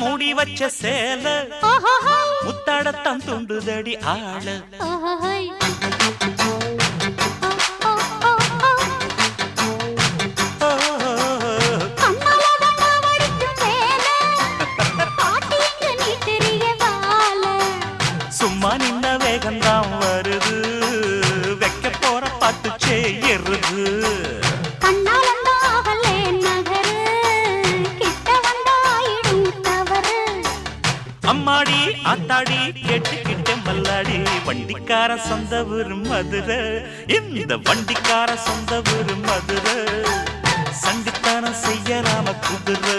மூடி வச்ச சேல முத்தாடத்தான் துண்டுதடி ஆள சும்மா நின்ன வேகந்தான் வருது வைக்க போற பாட்டு செய்யறது அம்மாடி ஆத்தாடி கேட்டுக்கிட்ட மல்லாடி வண்டிக்கார சொந்த ஊரு மதுரை இந்த வண்டிக்கார சொந்த ஊரு மதுரை சண்டித்தானம் செய்யலாம குதிரை